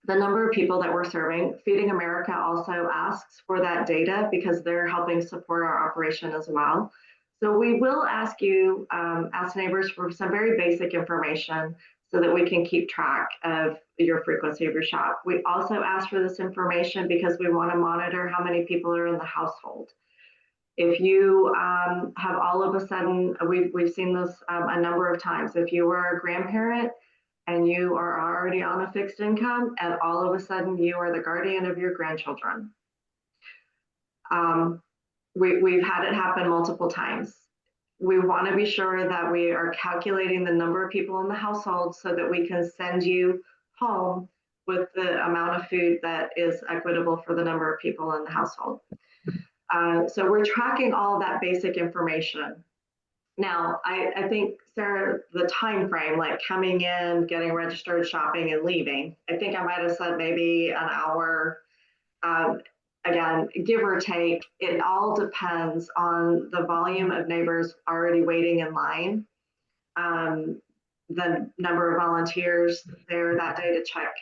Speaker 2: the number of people that we're serving. Feeding America also asks for that data because they're helping support our operation as well. So we will ask you, ask neighbors for some very basic information so that we can keep track of your frequency of your shop. We also ask for this information because we want to monitor how many people are in the household. If you have all of a sudden, we've seen this a number of times, if you were a grandparent and you are already on a fixed income, and all of a sudden you are the guardian of your grandchildren. We've had it happen multiple times. We want to be sure that we are calculating the number of people in the household so that we can send you home with the amount of food that is equitable for the number of people in the household. So we're tracking all that basic information. Now, I think, Sarah, the time frame, like coming in, getting registered, shopping, and leaving, I think I might have said maybe an hour. Again, give or take, it all depends on the volume of neighbors already waiting in line, the number of volunteers there that day to check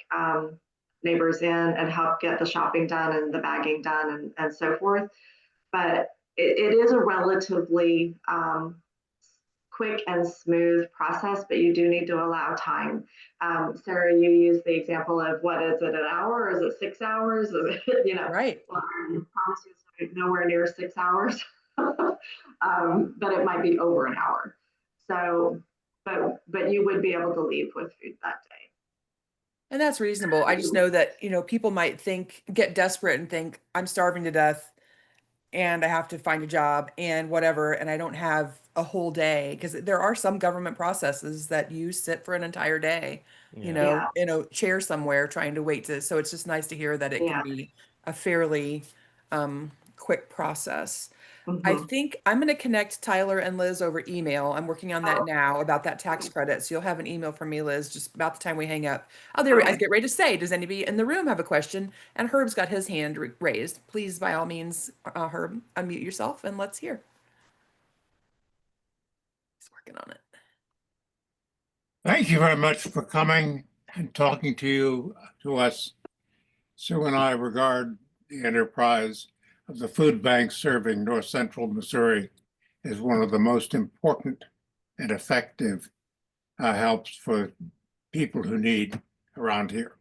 Speaker 2: neighbors in and help get the shopping done and the bagging done and so forth. But it is a relatively quick and smooth process, but you do need to allow time. Sarah, you used the example of what is it, an hour, or is it 6 hours? Is it,
Speaker 1: Right.
Speaker 2: Well, I promise you it's nowhere near 6 hours, but it might be over an hour. So, but you would be able to leave with food that day.
Speaker 1: And that's reasonable. I just know that, people might get desperate and think, I'm starving to death and I have to find a job and whatever, and I don't have a whole day, because there are some government processes that you sit for an entire day,
Speaker 4: Yeah.
Speaker 1: in a chair somewhere trying to wait so it's just nice to hear that it can be a fairly quick process. I think I'm going to connect Tyler and Liz over email. I'm working on that now about that tax credit. So you'll have an email from me, Liz, just about the time we hang up. Oh, there, I get ready to say, does anybody in the room have a question? And Herb's got his hand raised. Please, by all means, Herb, unmute yourself and let's hear. He's working on it.
Speaker 6: Thank you very much for coming and talking to us. Sue and I regard the enterprise of the food bank serving North Central Missouri as one of the most important and effective helps for people who need around here.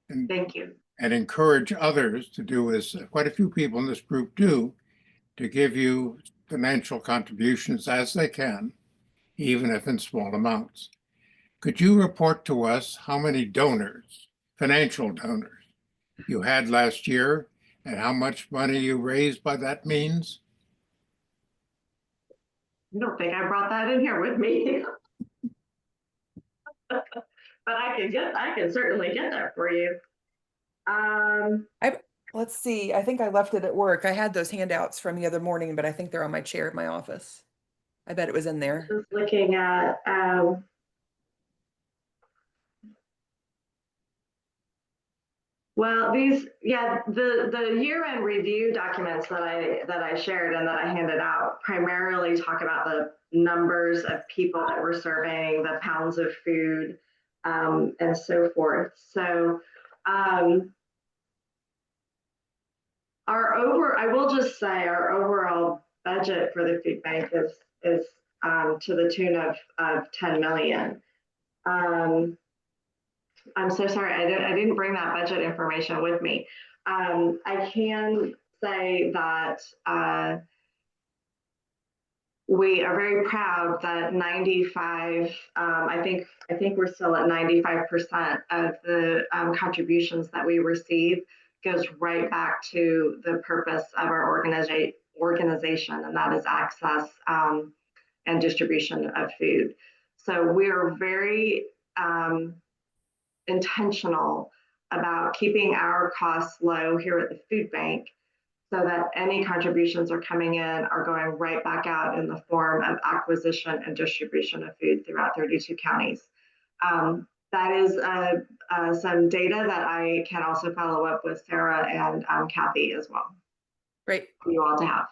Speaker 6: And,
Speaker 2: Thank you.
Speaker 6: And encourage others to do as quite a few people in this group do, to give you financial contributions as they can, even if in small amounts. Could you report to us how many donors, financial donors, you had last year and how much money you raised by that means?
Speaker 2: I don't think I brought that in here with me. But I can certainly get that for you.
Speaker 1: Let's see. I think I left it at work. I had those handouts from the other morning, but I think they're on my chair at my office. I bet it was in there.
Speaker 2: Just looking at well, the year-end review documents that I shared and that I handed out primarily talk about the numbers of people that we're serving, the pounds of food, and so forth. So I will just say our overall budget for the food bank is to the tune of 10 million. I'm so sorry, I didn't bring that budget information with me. I can say that we are very proud that 95, I think we're still at 95% of the contributions that we receive goes right back to the purpose of our organization, and that is access and distribution of food. So we're very intentional about keeping our costs low here at the food bank, so that any contributions are coming in are going right back out in the form of acquisition and distribution of food throughout 32 counties. That is some data that I can also follow up with Sarah and Kathy as well.
Speaker 1: Great.
Speaker 2: For you all to have.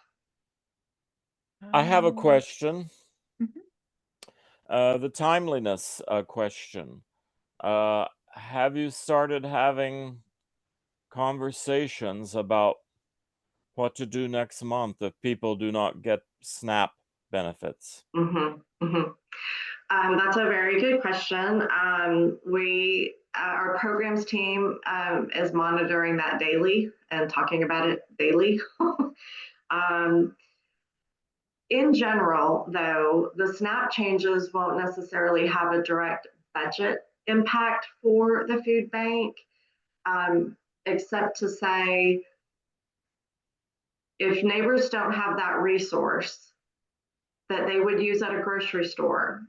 Speaker 4: I have a question.
Speaker 1: Mhm.
Speaker 4: The timeliness question. Have you started having conversations about what to do next month if people do not get SNAP benefits?
Speaker 2: That's a very good question. Our programs team is monitoring that daily and talking about it daily. In general, though, the SNAP changes won't necessarily have a direct budget impact for the food bank, except to say, if neighbors don't have that resource that they would use at a grocery store,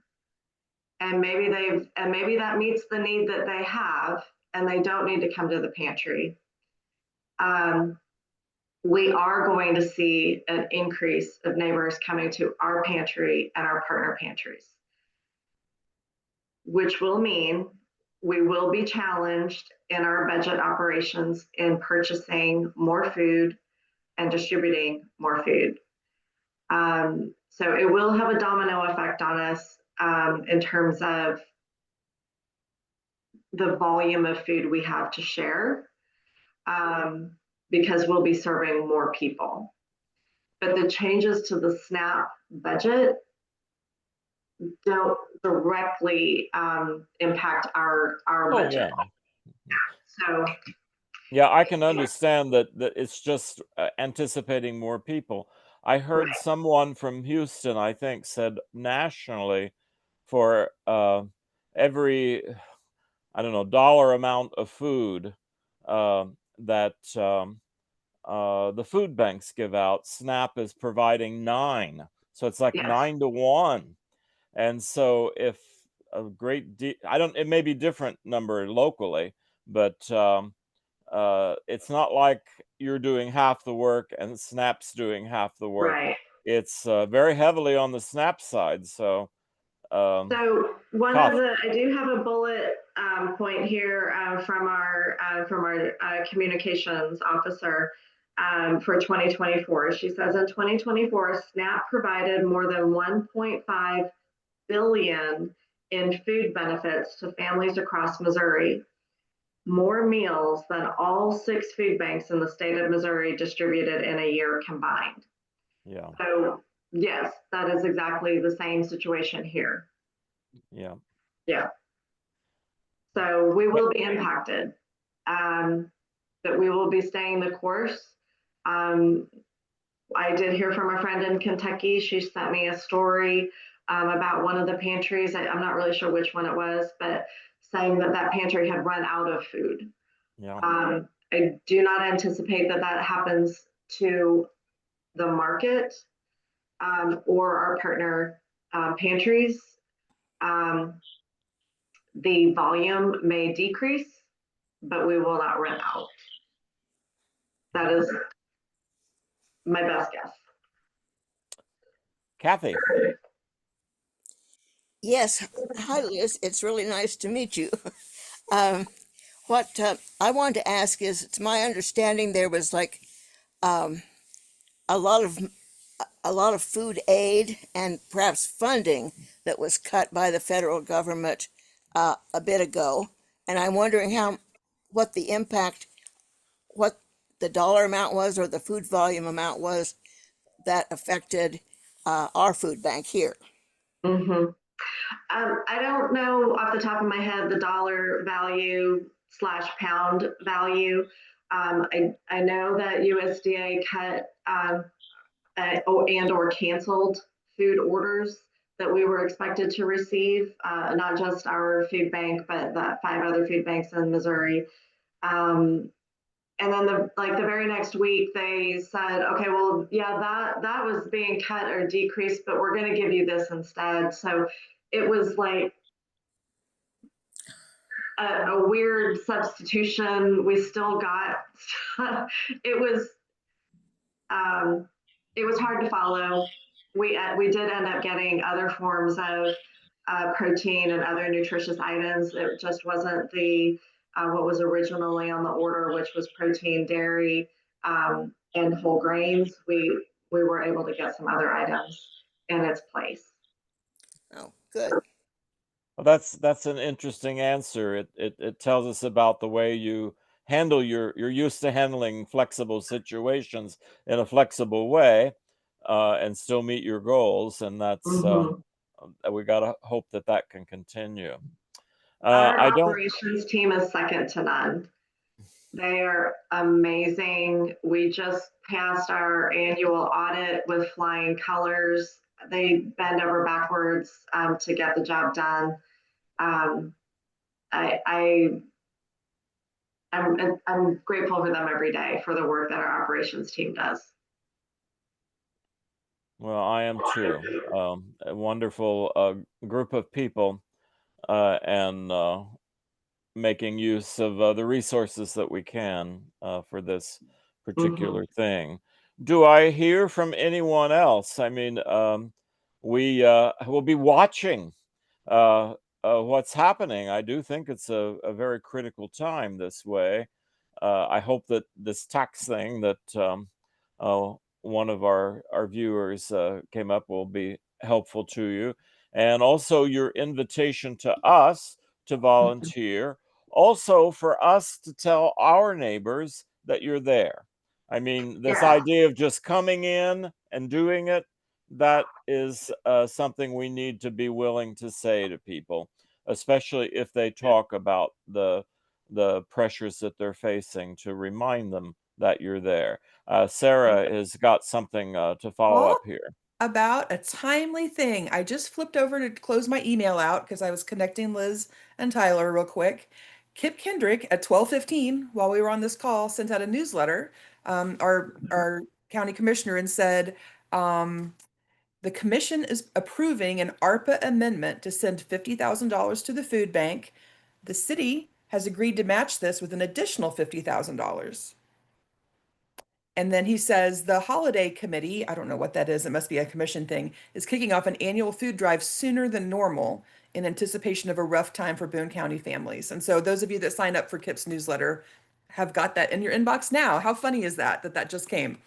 Speaker 2: and maybe that meets the need that they have, and they don't need to come to the pantry, we are going to see an increase of neighbors coming to our pantry and our partner pantries, which will mean we will be challenged in our budget operations in purchasing more food and distributing more food. So it will have a domino effect on us in terms of the volume of food we have to share, because we'll be serving more people. But the changes to the SNAP budget don't directly impact our budget. So
Speaker 4: Yeah, I can understand that it's just anticipating more people. I heard someone from Houston, I think, said nationally for every, I don't know, dollar amount of food that the food banks give out, SNAP is providing 9. So it's like
Speaker 2: yes,
Speaker 4: 9 to 1. And so if a it may be different number locally, but it's not like you're doing half the work and SNAP's doing half the work.
Speaker 2: right.
Speaker 4: It's very heavily on the SNAP side. So
Speaker 2: So
Speaker 4: tough.
Speaker 2: I do have a bullet point here from our communications officer for 2024. She says in 2024, SNAP provided more than 1.5 billion in food benefits to families across Missouri, more meals than all 6 food banks in the state of Missouri distributed in a year combined.
Speaker 4: Yeah.
Speaker 2: So yes, that is exactly the same situation here.
Speaker 4: Yeah.
Speaker 2: Yeah. So we will be impacted, but we will be staying the course. I did hear from a friend in Kentucky. She sent me a story about one of the pantries. I'm not really sure which one it was, but saying that pantry had run out of food.
Speaker 4: Yeah.
Speaker 2: I do not anticipate that happens to the market or our partner pantries. The volume may decrease, but we will not run out. That is my best guess.
Speaker 4: Kathy.
Speaker 7: Yes. Hi, Liz. It's really nice to meet you. What I wanted to ask is, it's my understanding there was like um, a lot of food aid and perhaps funding that was cut by the federal government a bit ago, and I'm wondering what the impact, what the dollar amount was, or the food volume amount was that affected our food bank here.
Speaker 2: Mm-hmm. I don't know off the top of my head the dollar value / pound value. I know that USDA cut and or canceled food orders that we were expected to receive, not just our food bank, but the 5 other food banks in Missouri. and then the very next week they said, okay, well, yeah, that was being cut or decreased, but we're going to give you this instead. So it was like a weird substitution. We still got it was it was hard to follow. We did end up getting other forms of protein and other nutritious items. It just wasn't the what was originally on the order, which was protein, dairy, and whole grains. We were able to get some other items in its place.
Speaker 7: Oh, good.
Speaker 4: Well, that's an interesting answer. It tells us about the way you handle you're used to handling flexible situations in a flexible way, and still meet your goals, and that's
Speaker 2: Mhm.
Speaker 4: we got to hope that that can continue.
Speaker 2: Our
Speaker 4: I don't.
Speaker 2: operations team is second to none. They are amazing. We just passed our annual audit with flying colors. They bend over backwards to get the job done. Um, I I'm grateful for them every day for the work that our operations team does.
Speaker 4: Well, I am too. A wonderful group of people, and making use of the resources that we can for this
Speaker 2: Mhm.
Speaker 4: particular thing. Do I hear from anyone else? I mean, we will be watching uh, what's happening. I do think it's a very critical time this way. I hope that this tax thing that one of our viewers came up will be helpful to you. And also your invitation to us to volunteer. Also for us to tell our neighbors that you're there. I mean, this
Speaker 2: Yeah,
Speaker 4: idea of just coming in and doing it, that is something we need to be willing to say to people, especially if they talk about the pressures that they're facing, to remind them that you're there. Sarah has got something to follow
Speaker 1: All
Speaker 4: up here.
Speaker 1: about a timely thing. I just flipped over to close my email out because I was connecting Liz and Tyler real quick. Kip Kendrick at 12:15 while we were on this call sent out a newsletter, our county commissioner, and said, the commission is approving an ARPA amendment to send $50,000 to the food bank. The city has agreed to match this with an additional $50,000. And then he says the holiday committee, I don't know what that is, it must be a commission thing, is kicking off an annual food drive sooner than normal in anticipation of a rough time for Boone County families. And so those of you that sign up for Kip's newsletter have got that in your inbox now. How funny is that that just came?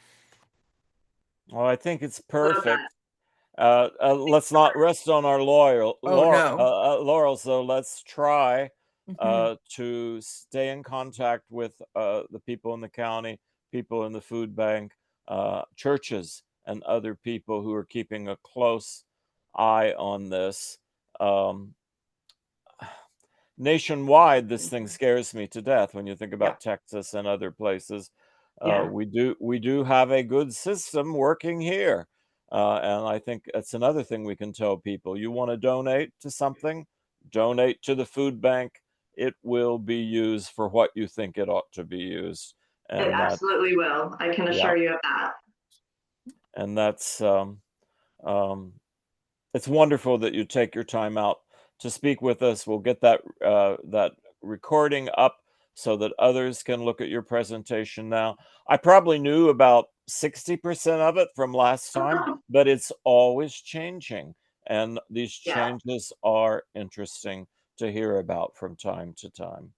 Speaker 4: Well, I think it's
Speaker 2: love
Speaker 4: perfect.
Speaker 2: that.
Speaker 4: Let's not rest on our
Speaker 1: Oh no.
Speaker 4: laurels, though. Let's try
Speaker 1: Mhm.
Speaker 4: to stay in contact with the people in the county, people in the food bank, churches, and other people who are keeping a close eye on this. Um, Nationwide, this thing scares me to death when you think
Speaker 1: Yeah.
Speaker 4: about Texas and other places.
Speaker 2: Yeah,
Speaker 4: We do have a good system working here, and I think that's another thing we can tell people. You want to donate to something, donate to the food bank. It will be used for what you think it ought to be used,
Speaker 2: it
Speaker 4: and that,
Speaker 2: absolutely will. I can
Speaker 4: yeah,
Speaker 2: assure you of that.
Speaker 4: and that's um, it's wonderful that you take your time out to speak with us. We'll get that recording up so that others can look at your presentation now. I probably knew about 60% of it from last time, but it's always changing. And these
Speaker 2: Yeah,
Speaker 4: changes are interesting to hear about from time to time.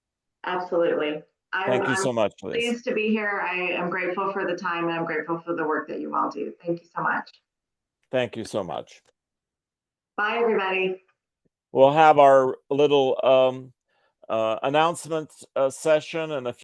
Speaker 2: absolutely.
Speaker 4: Thank you
Speaker 2: I'm
Speaker 4: so much, Liz.
Speaker 2: pleased to be here. I am grateful for the time and I'm grateful for the work that you all do. Thank you so much.
Speaker 4: Thank you so much.
Speaker 2: Bye, everybody.
Speaker 4: We'll have our little announcement session and a